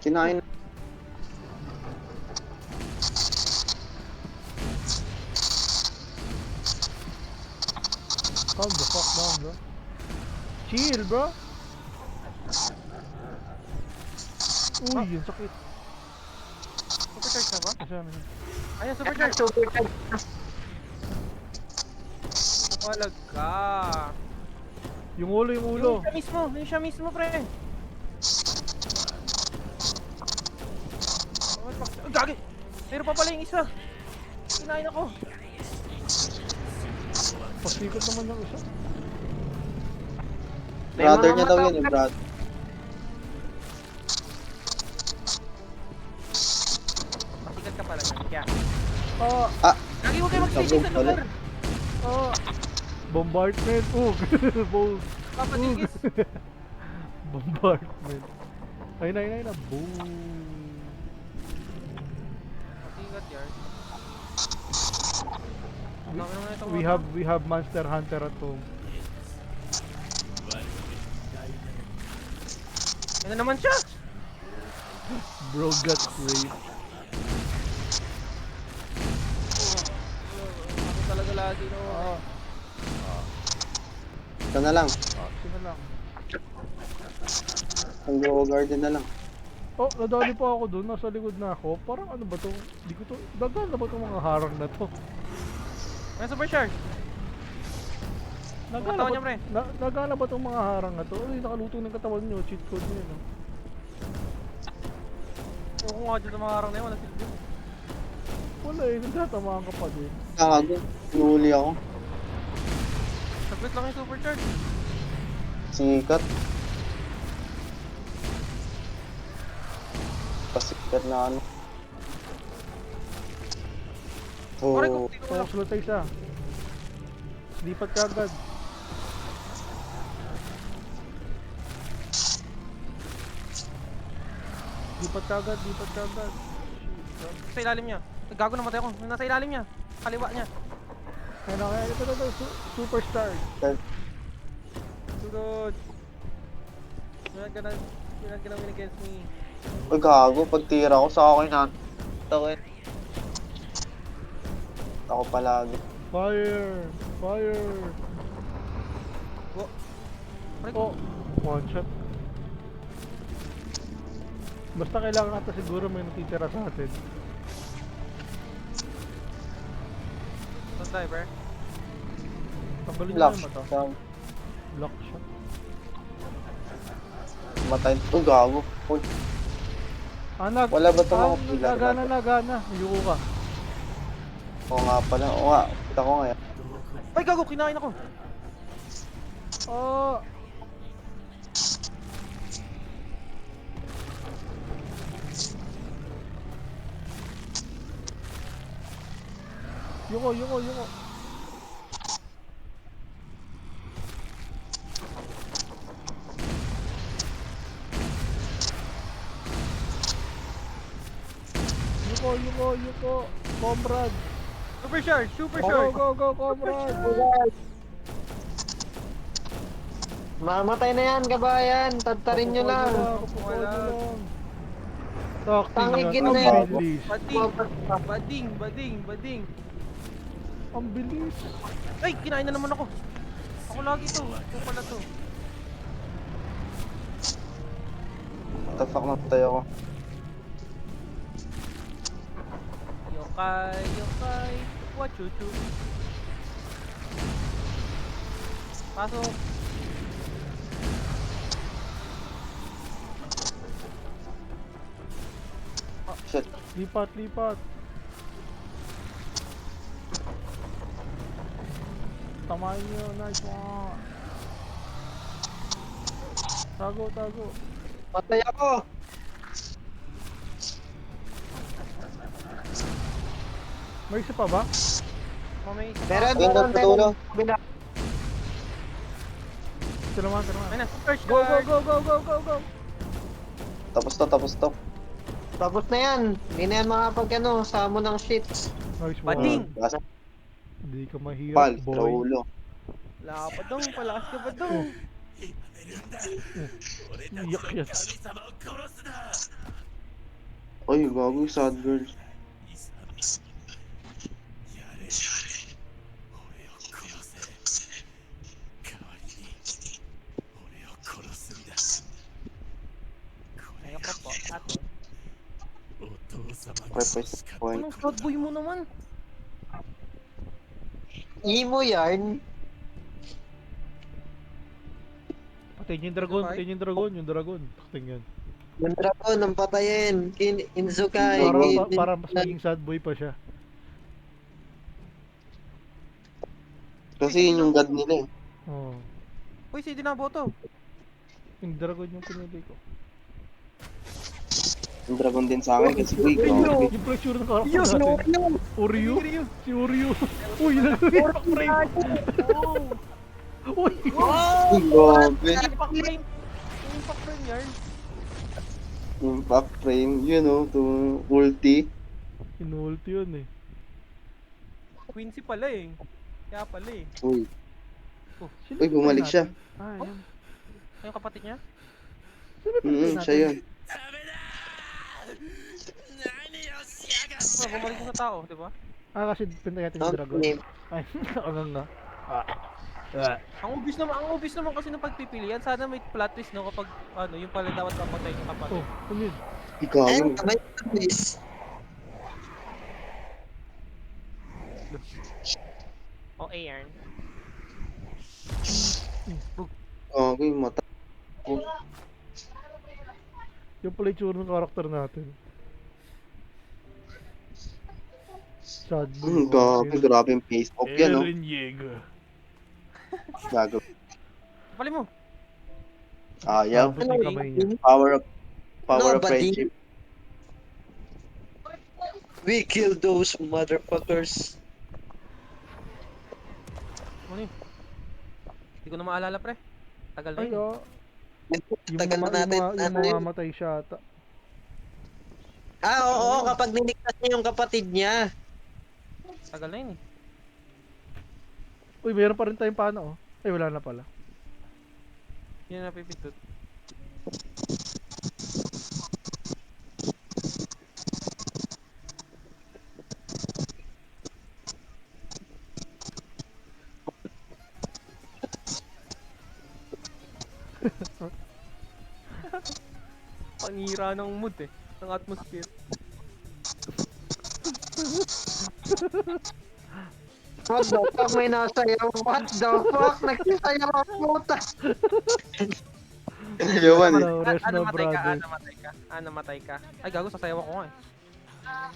Kinain. Calm the fuck down, bro. Chill, bro. Uy, yung sakit. Supercharge na ba? Kasi ano yun? Ayan, supercharge. Supercharge. Walag ka. Yung ulo, yung ulo. Yung siya mismo, pre. Oh, gagi! Pero pa pala yung isa. Kinain ako. Pasikot naman yung isa. May Brother mga niya daw mata- yun eh, brother. Pasikat ka pala niyan. Kaya. Ah, Gagi, huwag kayo mag-station sa Sabog pala. lugar. ah. Bombardment. Bold. Papatigis. Bombardment. Ayun na. Boom. Pasikat yan. Ang dami naman itong mata. We have Monster Hunter at home. Ano naman siya? Bro got raped. Ako talaga lagi no. Ito na lang. Sino lang? Ang Go Garden na lang. Oh, nadali pa ako dun. Nasa likod na ako. Parang ano ba to? Di ko to. Dagal na ba itong mga harang na to? May supercharge. Katawan niya, pre. Nagana ba itong mga harang na to? Ay, nakaluto ng katawan nyo. Cheat code nyo yun. Oo nga dyan sa mga harang na yun. Wala silbi. Wala eh. Nagtatamaan ka pa din. Gago. Inuuli ako. Saglit lang yung supercharge. Sikat. Pasikat na ano. Pare, Oh. kung tino Focus lang tayo isa. Lipat ka agad. Lipat ka agad. Shit. sa ilalim niya. Gago namatay ako. Nasa ilalim niya. Kaliwa niya. Kaya ito. Superstar. Sugod. Yan ka na win against me. Uy, gago. Pagtira ko sa akin na. Tawin. Ako palagi. Fire. Pare, Oh, one shot. Basta kailangan natin siguro may natitira sa atin. Don't die, bro. Tanggalin nyo Black. yung mata. Block shot. Matay. Oh, gago. Uy, wala ba itong mga pilar? Nagana. Ayoko ka. Oo nga pala. Oo nga. Kita ko nga yan. Ay, gago! Kinain ako! Oh! Yuko. Yuko. Comrade. Supercharge! Go, comrade. Mamatay na yan, kabayan. Tadtarin nyo lang. Wala. Takting Tangigin na. na yan. Ang bilis. Bading! Ang bilis. Ay! Kinain na naman ako! Ako lagi to. Ako pala to. What the fuck, natay ako. Yokai! What you do? Pasok! Shit. Lipat, lipat. Tamahin nyo, nice one. Tago, tago. Patay ako! May isa pa ba? Oh, may isa. Meron, Ayun, meron, patulong. meron. Ito naman, ito naman. Ayun na, search Go, go, guard. go, go, go, go, go. Tapos to, tapos to. Tapos na yan. Hindi na yan makapag ano, samo ng shits. Nice one. Bading. Basta Hindi ka mahirap, pal, boy. traulo. Wala ka pa dong, palakas ka pa dong. Iyak yan. Ay, gago, sad girl. Ayun ka po, ate. Purpose point. Anong scout boy mo naman? Imo yan. Patayin yung dragon, patayin yung dragon, yung dragon. Patayin yan. Yung dragon, ang patayin. Inzukai. Para mas maging sad boy pa siya. Kasi yun yung god nila eh. Oo. Uy, si Dinaboto. Yung dragon yung pinili ko. Yung dragon din sa akin kasi uy, gago. Yung pressure ng karakter natin. Oreo? Si Oreo. Uy, nag-impact frame. Uy! Uy, gabi. Impact frame. Impact frame yarn. Impact frame, yun o, to ulti. Inulti yun eh. Quincy pala eh. Kaya pala eh. Uy, Sino uy, bumalik siya. Ah, yan. Yung kapatid niya? Siya yun. Bumalik siya sa tao, di ba? Ah, kasi pinatay natin yung dragon. Ay, nakakang nga. Ang obvious naman kasi ng pagpipilian, sana may plot twist no kapag ano, yung pala dapat papatay yung kapatid. Oh, ano yun? Ikaw. Ayun, kamay please. O yarn. Gago yung mata. Yung pala yung tsura ng karakter natin. Sad boy. Gago, grabe yung face off yan o. Eren Yeager. Gago. Pali mo. Ayaw. Tapos yung kamay niya. Power of Nobody. friendship. We kill those motherfuckers. Ano yun? Hindi ko na maalala pre. Tagal na Ay, yun. oh. Yung, Tagal na natin. yung Ano yun? mamamatay siya ata. Ah, oo, kapag niligtas niya yung kapatid niya. Tagal na yun eh. Uy, mayroon pa rin tayong paano oh. Ay, wala na pala. Yun na napipindot. Pangira ng mood eh. Ng atmosphere. What the fuck, may nasayaw? What the fuck? Nagsasayaw ang puta. Yawan eh. Hello, rest no Namatay ka, brother. namatay ka. Ay gago, sasayaw ako nga eh.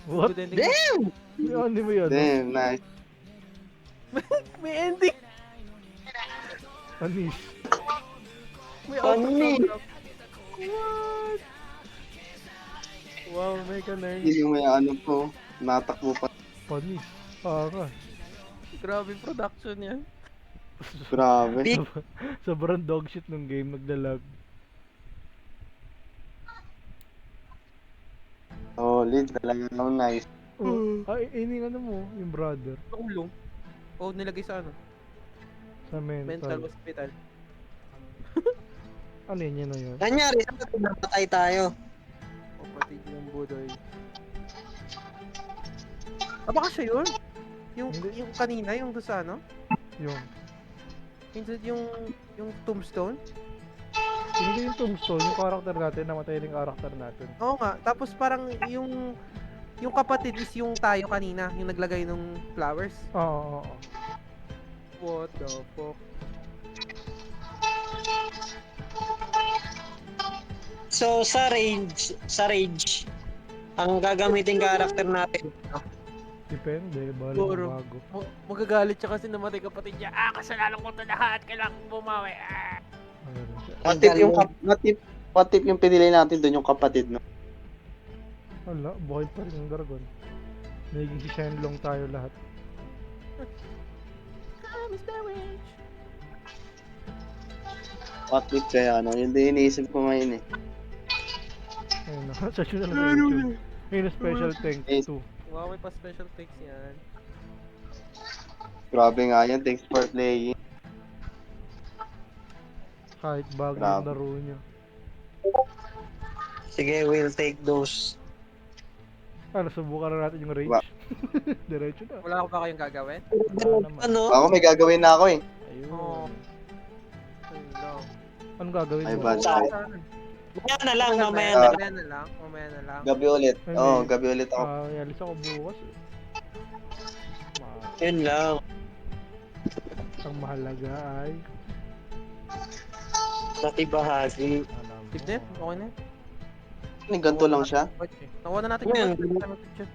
What? Good ending. Damn! Hindi mo yun. Damn, nice. May ending! Anis. May Funny. outro. What? Wow, mega nerd. Hindi yung may ano po. Natakbo pa. Panis. Para. Grabe production yan. Grabe. Sobrang dog shit ng game. Naglalag. Solid, talaga naman nice. Oh, ay, ining ano mo, yung brother. Ulong. O nilagay sa ano? Sa Mental mental. hospital. Ano yun na yun? Kanyari, ano namatay tayo? Kapatid ng Budoy. Ah, baka siya yun? Hindi. Yung kanina, yung doon sa ano? Yung. Yung tombstone? Hindi yung tombstone, yung character natin, namatay yung character natin. Oo nga. Tapos parang yung kapatid is yung tayo kanina, yung naglagay ng flowers. Oo, oo, oo. What the fuck? So, sa rage, Ang gagamitin character natin. Depende, bali Siguro. na bago. Magagalit siya kasi namatay kapatid niya. Kasalanan ko to lahat. Kailangan ko bumawi. Meron siya. What if yung pinili natin doon yung kapatid, no? Wala, buhay pa rin yung dragon. Naging si Shenlong tayo lahat. What if kaya, no? Yun din iniisip ko ngayon, eh. Ayun na, search nyo na lang sa YouTube. Ayun, special thanks to. Wow, may pa special takes yan. Grabe nga yan. Thanks for playing. Kahit bago yung Grabe. laro niya. Sige, we'll take those. Ano, subukan na natin yung rage. Wa- Diretso na. Wala ko ba kayong gagawin? Wala naman. Ano? Ako may gagawin na ako, eh. Ayun. Oo. Ayun lang. Anong gagawin Ay, mo? bad. Mamaya na lang, mamaya Ah. na lang. Mamaya na lang. Mamaya na lang. Gabi ulit. Ay, Oo, may- gabi ulit ako. Alis ako bukas. Yun lang. Ang mahalaga ay... Natibahagi. Alam mo. Tip na yun? Okay na yun. Ganito lang siya. Okay. Nakuha na natin Yan. yung picture.